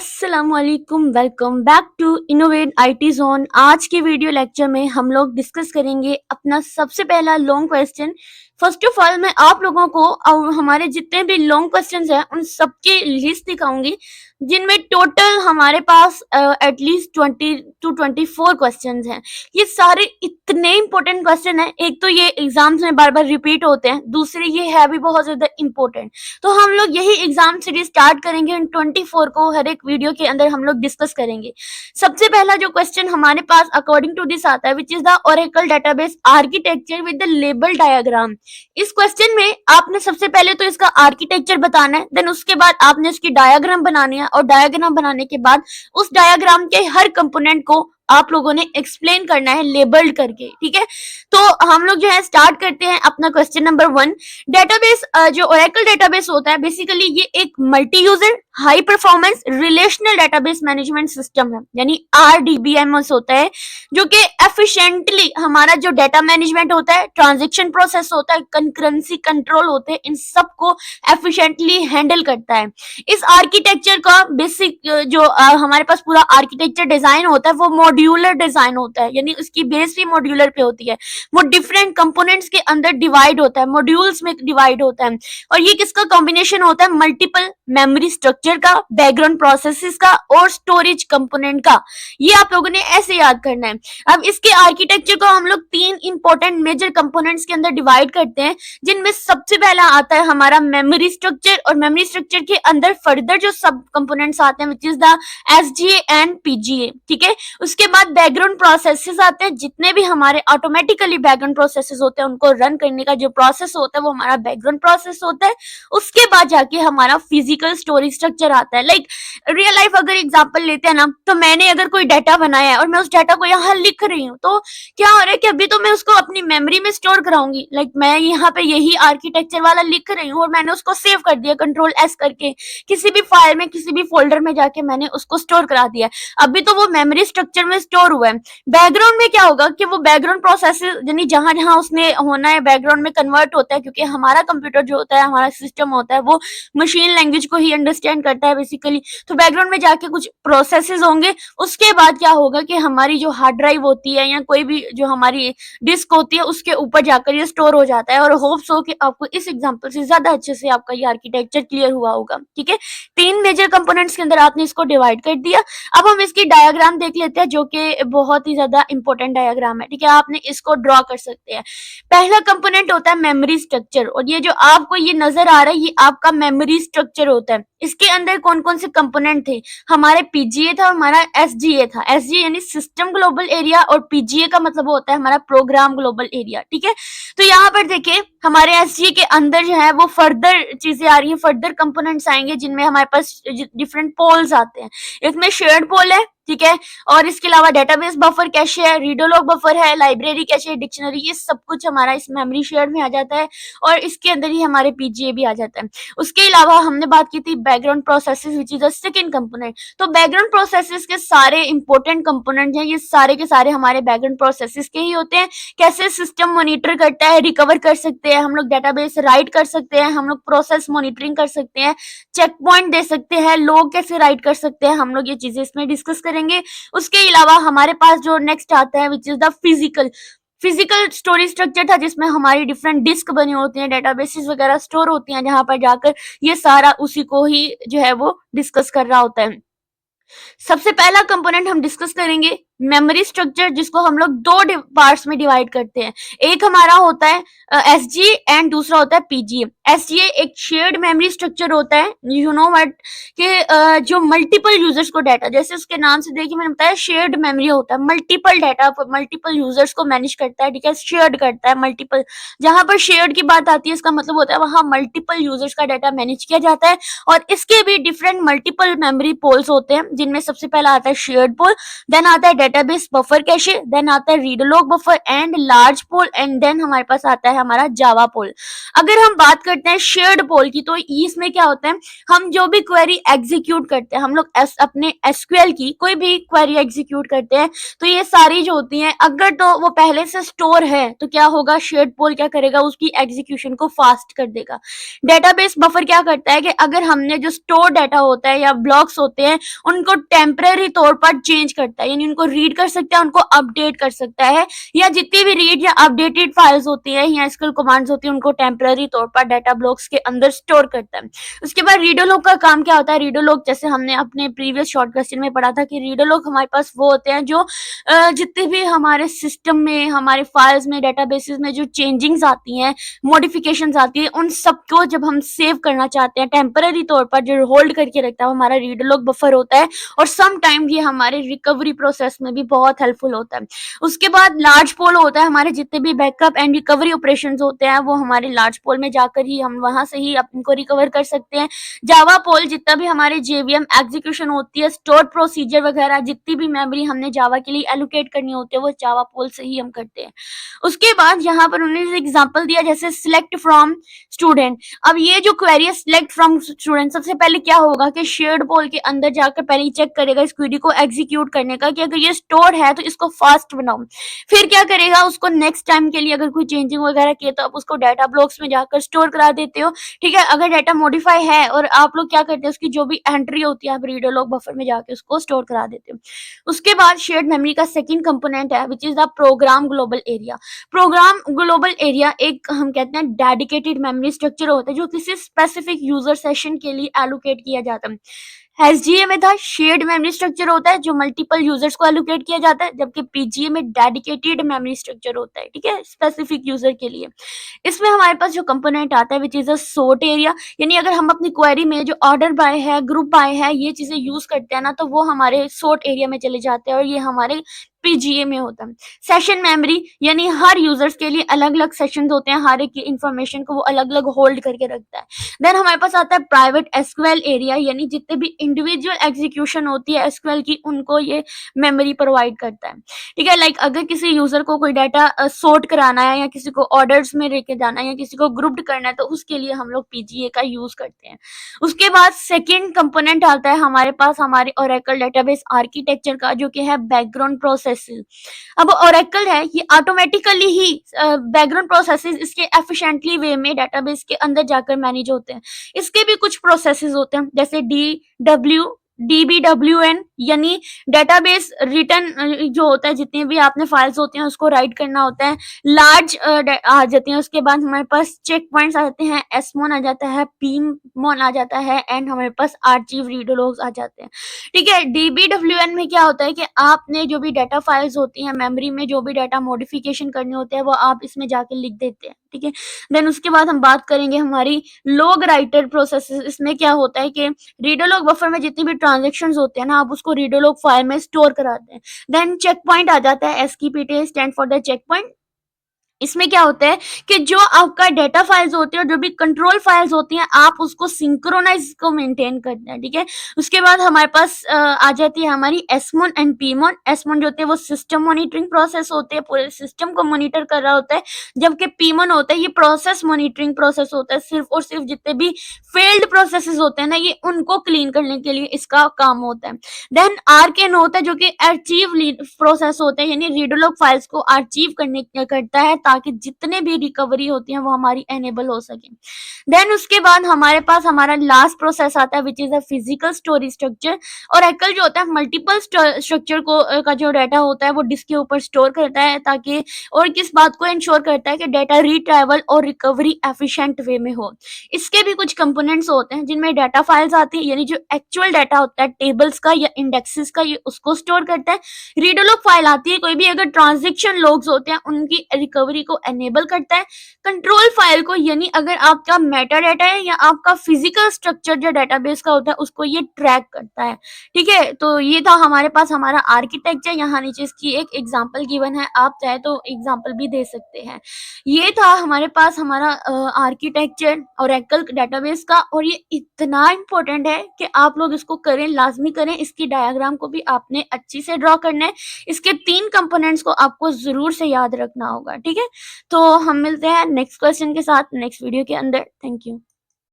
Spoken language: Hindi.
अस्सलामुअलैकुम, welcome back to innovate IT zone. आज के वीडियो लेक्चर में हम लोग डिस्कस करेंगे अपना सबसे पहला long question. First of all मैं आप लोगों को हमारे जितने भी लॉन्ग क्वेश्चंस हैं उन सबकी लिस्ट दिखाऊंगी, जिनमें टोटल हमारे पास एटलीस्ट 20 to 24 क्वेश्चंस हैं। ये सारे इतने इंपॉर्टेंट क्वेश्चन हैं। एक तो ये एग्जाम्स में बार बार रिपीट होते हैं, दूसरे ये है भी बहुत ज्यादा इंपॉर्टेंट। तो हम लोग यही एग्जाम सीरीज स्टार्ट करेंगे, इन 24 को हर एक वीडियो के अंदर हम लोग डिस्कस करेंगे। सबसे पहला जो क्वेश्चन हमारे पास अकॉर्डिंग टू दिस आता है, which is the Oracle database architecture with the label diagram. इस क्वेश्चन में आपने सबसे पहले तो इसका आर्किटेक्चर बताना है, देन उसके बाद आपने इसकी डायग्राम बनानी है, और डायग्राम बनाने के बाद उस डायग्राम के हर कंपोनेंट को आप लोगों ने एक्सप्लेन करना है लेबल्ड करके। ठीक है, तो हम लोग जो है स्टार्ट करते हैं अपना क्वेश्चन नंबर 1। डेटाबेस जो ओरेकल डेटाबेस होता है, बेसिकली ये एक multi user high performance relational database management system है, यानी RDBMS होता है, जो कि एफिशिएंटली हमारा जो डेटा मैनेजमेंट होता है, ट्रांजैक्शन प्रोसेस होता है, कंकरेंसी कंट्रोल होते हैं, इन सबको एफिशिएंटली हैंडल करता है। इस आर्किटेक्चर का बेसिक जो हमारे पास पूरा आर्किटेक्चर डिजाइन होता है वो मॉड्यूलर डिजाइन होता है, यानी उसकी बेस भी मॉड्यूलर पे होती है। वो डिफरेंट कंपोनेंट्स के अंदर डिवाइड होता है, मॉड्यूल्स में डिवाइड होता है, और ये किसका कॉम्बिनेशन होता है? मल्टीपल मेमोरी स्ट्रक्चर का, बैकग्राउंड प्रोसेसेस का और स्टोरेज कंपोनेंट का। ये आप लोगों ने ऐसे याद करना है। अब इसके आर्किटेक्चर को हम लोग 3 इंपॉर्टेंट मेजर कंपोनेंट्स के अंदर डिवाइड करते हैं, जिनमें सबसे पहला आता है हमारा मेमोरी स्ट्रक्चर, और मेमोरी स्ट्रक्चर के अंदर फर्दर जो सब कंपोनेंट्स आते हैं विच is the SGA and PGA। ठीक है, उसके बाद बैकग्राउंड प्रोसेसेस आते हैं, जितने भी हमारे ऑटोमेटिकली बैकग्राउंड प्रोसेसेस होते हैं उनको रन करने का जो प्रोसेस होता है वो हमारा बैकग्राउंड प्रोसेस होता है। उसके बाद जाके हमारा फिजिकल स्टोरेज स्ट्रक्चर आता है। लाइक रियल लाइफ अगर एग्जांपल लेते हैं ना, तो मैंने अगर कोई डाटा बनाया है और मैं उस डाटा को यहाँ लिख रही हूँ, तो क्या हो रहा है कि अभी तो मैं उसको अपनी मेमोरी में स्टोर कराऊंगी। लाइक मैं यहाँ पे यही आर्किटेक्चर वाला लिख रही हूँ और मैंने उसको सेव कर दिया Ctrl+S करके, किसी भी फाइल में किसी भी फोल्डर में जाके मैंने उसको स्टोर करा दिया। अभी तो वो मेमोरी स्ट्रक्चर में स्टोर हुआ है। बैकग्राउंड में क्या होगा कि वो बैकग्राउंड प्रोसेस यानी जहां जहां उसने होना है बैकग्राउंड में कन्वर्ट होता है, क्योंकि हमारा कंप्यूटर जो होता है, हमारा सिस्टम होता है, वो मशीन लैंग्वेज को ही अंडरस्टैंड करता है बेसिकली। तो बैकग्राउंड में जाके कुछ प्रोसेसेस होंगे, उसके बाद क्या होगा कि हमारी जो हार्ड ड्राइव होती है या कोई भी जो हमारी डिस्क होती है उसके ऊपर जाकर ये स्टोर हो जाता है। और होप्स हो कि आपको इस एग्जांपल से ज्यादा अच्छे से आपका ये आर्किटेक्चर क्लियर हुआ होगा। ठीक है, 3 मेजर कंपोनेंट्स के अंदर आपने इसको डिवाइड कर दिया। अब हम इसकी डायग्राम देख लेते हैं, जो कि बहुत ही ज्यादा इंपॉर्टेंट डायग्राम है। ठीक है, आपने इसको ड्रॉ कर सकते हैं। पहला कंपोनेंट होता है मेमोरी स्ट्रक्चर, और ये जो आपको ये नजर आ रहा है ये आपका मेमोरी स्ट्रक्चर होता है। इसके अंदर कौन कौन से कंपोनेंट थे? हमारे PGA था, हमारा SGA था। SGA यानी सिस्टम ग्लोबल एरिया, और PGA का मतलब होता है हमारा प्रोग्राम ग्लोबल एरिया। ठीक है, तो यहाँ पर देखिए हमारे SGA के अंदर जो है वो फर्दर चीजें आ रही हैं, फर्दर कंपोनेंट्स आएंगे, जिनमें हमारे पास डिफरेंट पोल्स आते हैं। इसमें शेयर्ड पोल है, ठीक है, और इसके अलावा डेटाबेस बफर कैशे है, रीडोलॉग बफर है, लाइब्रेरी कैशे, डिक्शनरी, ये सब कुछ हमारा इस मेमोरी शेयर में आ जाता है, और इसके अंदर ही हमारे PGA भी आ जाता है। उसके अलावा हमने बात की थी background processes which is the second component. तो बैकग्राउंड प्रोसेसेस के सारे इंपॉर्टेंट कंपोनेंट हैं, ये सारे के सारे हमारे बैकग्राउंड प्रोसेसेस के ही होते हैं। कैसे सिस्टम मॉनिटर करता है, रिकवर कर सकते हैं हम लोग, डेटाबेस राइट कर सकते हैं हम लोग, प्रोसेस मॉनिटरिंग कर सकते हैं, चेक पॉइंट दे सकते हैं, लॉग कैसे राइट कर सकते हैं, हम लोग ये चीजें इसमें डिस्कस करेंगे। उसके अलावा हमारे पास जो नेक्स्ट आता है which is the physical storage structure था, जिसमें हमारी डिफरेंट डिस्क बनी होती हैं, डेटाबेसेस वगैरह स्टोर होती हैं, जहां पर जाकर ये सारा उसी को ही जो है वो डिस्कस कर रहा होता है। सबसे पहला कंपोनेंट हम डिस्कस करेंगे मेमोरी स्ट्रक्चर, जिसको हम लोग 2 पार्ट्स में डिवाइड करते हैं। एक हमारा होता है SGA एंड दूसरा होता है PGA। SGA एक शेयर्ड मेमोरी स्ट्रक्चर होता है, यू नो व्हाट, कि जो मल्टीपल यूजर्स को डाटा, जैसे उसके नाम से देखिए मैंने बताया शेयर्ड मेमोरी होता है, मल्टीपल डाटा मल्टीपल यूजर्स को मैनेज करता है। ठीक है, शेयर्ड करता है मल्टीपल, जहां पर शेयर्ड की बात आती है इसका मतलब होता है वहां मल्टीपल यूजर्स का डाटा मैनेज किया जाता है। और इसके भी डिफरेंट मल्टीपल मेमोरी पोल्स होते हैं, जिनमें सबसे पहला आता है शेयर्ड पोल, देन आता है डेटाबेस बफर कैशे, देन आता है redo log buffer and large pool, and then हमारे पास आता है हमारा जावा पोल। अगर हम बात करते हैं शेयर्ड पोल की, तो इसमें क्या होता है, हम जो भी क्वेरी एग्जीक्यूट करते हैं, हम लोग अपने एसक्यूएल की कोई भी क्वेरी एग्जीक्यूट करते हैं, तो ये सारी जो होती हैं, अगर तो वो पहले से स्टोर है तो क्या होगा, शेयर्ड पोल क्या करेगा, उसकी एग्जीक्यूशन को फास्ट कर देगा। डेटाबेस बफर क्या करता है कि अगर हमने जो स्टोर डाटा होता है या ब्लॉक्स होते हैं, उनको टेम्परेरी तौर पर चेंज करता है, यानी उनको रीड कर सकता है, उनको अपडेट कर सकता है, या जितनी भी रीड या अपडेटेड फाइल्स होती है या एसक्यूएल कमांड्स होती है, उनको टेम्परेरी तौर पर डाटा ब्लॉक्स के अंदर स्टोर करता है। उसके बाद रीडोलॉग का काम क्या होता है, रीडोलॉग जैसे हमने अपने प्रीवियस शॉर्ट क्वेश्चन में पढ़ा था कि रीडोलॉग हमारे पास वो होते हैं जो जितने भी हमारे सिस्टम में, हमारे फाइल्स में, डेटाबेसेस में जो चेंजिंग्स आती हैं, मॉडिफिकेशंस आती है, उन सबको जब हम सेव करना चाहते हैं टेम्पररी तौर पर, जो होल्ड करके रखता है वो हमारा रीडोलॉग बफर होता है, और सम टाइम ये हमारे रिकवरी प्रोसेस में भी बहुत हेल्पफुल होता है। उसके बाद लार्ज पोल होता है, हमारे जितने भी बैकअप एंड रिकवरी ऑपरेशंस होते हैं वो हमारे लार्ज पोल में जाकर ही हम वहां से ही इनको रिकवर कर सकते हैं। जावा पोल, जितना भी हमारे जेवीएम एग्जीक्यूशन होती है, स्टोर प्रोसीजर वगैरह, जितनी भी मेमोरी हमने जावा के लिए एलोकेट करनी होती है, वो जावा पोल से ही हम करते हैं। उसके बाद यहाँ पर उन्होंने एग्जांपल दिया जैसे सिलेक्ट फ्रॉम स्टूडेंट। अब ये जो क्वेरी है सिलेक्ट फ्रॉम स्टूडेंट, सबसे पहले क्या होगा कि शेयर्ड पोल के अंदर जाकर पहले चेक करेगा इस क्वेरी को एग्जीक्यूट करने का कि अगर ये स्टोर है तो इसको फास्ट बनाओ। फिर क्या करेगा, उसको नेक्स्ट टाइम के लिए अगर कोई चेंजिंग वगैरह किए तो आप उसको डाटा ब्लॉक्स में जाकर स्टोर करा देते हो, ठीक है। अगर डाटा मॉडिफाई है और आप लोग क्या करते हैं, उसकी जो भी एंट्री होती है आप रीडोलॉग बफर में जाके उसको स्टोर करा देते हो। उसके बाद शेयर्ड मेमोरी का सेकंड कंपोनेंट है which is the program global area. Program global area एक हम कहते हैं डेडिकेटेड मेमोरी स्ट्रक्चर होता है जो किसी स्पेसिफिक यूजर सेशन के लिए एलोकेट किया जाता है। एसजीए में था शेयर्ड मेमोरी स्ट्रक्चर होता है जो मल्टीपल यूजर्स को एलोकेट किया जाता है, जबकि पीजीए में डेडिकेटेड मेमोरी स्ट्रक्चर होता है, ठीक है, स्पेसिफिक यूजर के लिए। इसमें हमारे पास जो कंपोनेंट आता है which is a sort area, यानी अगर हम अपनी क्वेरी में जो ऑर्डर बाय है, ग्रुप बाय है, ये चीजें यूज करते हैं ना, तो वो हमारे सोर्ट एरिया में चले जाते हैं और ये हमारे पीजीए में होता है। सेशन मेमोरी, यानी हर यूजर्स के लिए अलग अलग सेशंस होते हैं, हर एक इंफॉर्मेशन को वो अलग अलग होल्ड करके रखता है। देन हमारे पास आता है प्राइवेट एसक्यूएल एरिया, यानी जितने भी इंडिविजुअल एग्जीक्यूशन होती है एसक्यूएल की, उनको ये मेमोरी प्रोवाइड करता है, ठीक है। लाइक अगर किसी यूजर को कोई डाटा सोर्ट कराना है या किसी को ऑर्डर्स में लेके जाना है या किसी को ग्रुप्ड करना है, तो उसके लिए हम लोग पीजीए का यूज करते हैं। उसके बाद सेकेंड कंपोनेंट आता है हमारे पास हमारे ओरेकल डेटाबेस आर्किटेक्चर का, जो कि है बैकग्राउंड प्रोसेस। अब ओरेकल है ये ऑटोमेटिकली ही बैकग्राउंड प्रोसेसेस इसके एफिशिएंटली वे में डेटाबेस के अंदर जाकर मैनेज होते हैं। इसके भी कुछ प्रोसेसेस होते हैं जैसे DBWN, यानी डेटाबेस रिटर्न जो होता है, जितने भी आपने फाइल्स होती हैं उसको राइट करना होता है। लार्ज आ जाते हैं, उसके बाद हमारे पास चेक पॉइंट्स आ जाते हैं, एसमोन आ जाता है, पीमोन आ जाता है, एंड हमारे पास आर्चिव रीडोलॉग्स आ जाते हैं, ठीक है। DBWN में क्या होता है कि आपने जो भी डाटा फाइल्स होती हैं मेमोरी में, जो भी डाटा मॉडिफिकेशन करने होते हैं वो आप इसमें जाके लिख देते हैं, ठीक है। देन उसके बाद हम बात करेंगे हमारी लॉग राइटर प्रोसेस। इसमें क्या होता है कि रीडोलॉग बफर में जितनी भी ट्रांजैक्शंस होते हैं ना, आप उसको रीडोलॉग फाइल में स्टोर कराते हैं। देन चेक पॉइंट आ जाता है, SKPT stand for the check point. इसमें क्या होता है कि जो आपका डेटा फाइल्स होती है और जो भी कंट्रोल फाइल्स होती हैं, आप उसको सिंक्रोनाइज को मेंटेन करते हैं, ठीक है। उसके बाद हमारे पास आ जाती है हमारी एसमोन एंड पीमोन। एसमोन जो होते हैं वो सिस्टम मॉनिटरिंग प्रोसेस होते हैं, पूरे सिस्टम को मॉनिटर कर रहा होता है, जबकि पीमोन होता है ये प्रोसेस मॉनिटरिंग प्रोसेस होता है, सिर्फ और सिर्फ जितने भी फेल्ड प्रोसेसेस होते हैं ना, ये उनको क्लीन करने के लिए इसका काम होता है। देन आरकेन होता है जो कि आर्चीव प्रोसेस होता है, यानी रीडोलॉग फाइल्स को आर्चीव करता है ताकि जितने भी रिकवरी होती है वो हमारी एनेबल हो सके। देन उसके बाद हमारे पास हमारा लास्ट प्रोसेस आता है which is a physical storage structure. और एकल जो होता है मल्टीपल स्ट्रक्चर को का जो डाटा होता है वो डिस्क के ऊपर स्टोर करता है, ताकि और किस बात को इंश्योर करता है कि डाटा रिट्राइवल और रिकवरी एफिशिएंट वे में हो। इसके भी कुछ कंपोनेंट्स होते हैं जिनमें डाटा फाइल्स आती है, यानी जो एक्चुअल डाटा होता है टेबल्स का या इंडेक्सेस का, ये उसको स्टोर करता है। रीडोलॉग फाइल आती है, कोई भी अगर ट्रांजैक्शन लॉग्स होते हैं उनकी रिकवरी को एनेबल करता है। कंट्रोल फाइल को यानी अगर आपका मेटा डाटा है या आपका फिजिकल स्ट्रक्चर जो डेटाबेस का होता है उसको ये ट्रैक करता है। ठीक है, तो ये था हमारे पास हमारा आर्किटेक्चर। यहाँ नीचे इसकी एक एग्जांपल गिवन है, आप चाहे तो एग्जांपल भी दे सकते हैं। ये था हमारे पास हमारा आर्किटेक्चर ओरेकल डेटाबेस का, और ये इतना इम्पोर्टेंट है कि आप लोग इसको करें, लाजमी करें। इसकी डायग्राम को भी आपने अच्छी से ड्रॉ करना है। इसके 3 कंपोनेंट्स को आपको जरूर से याद रखना होगा। ठीक है, तो हम मिलते हैं नेक्स्ट क्वेश्चन के साथ नेक्स्ट वीडियो के अंदर। Thank you.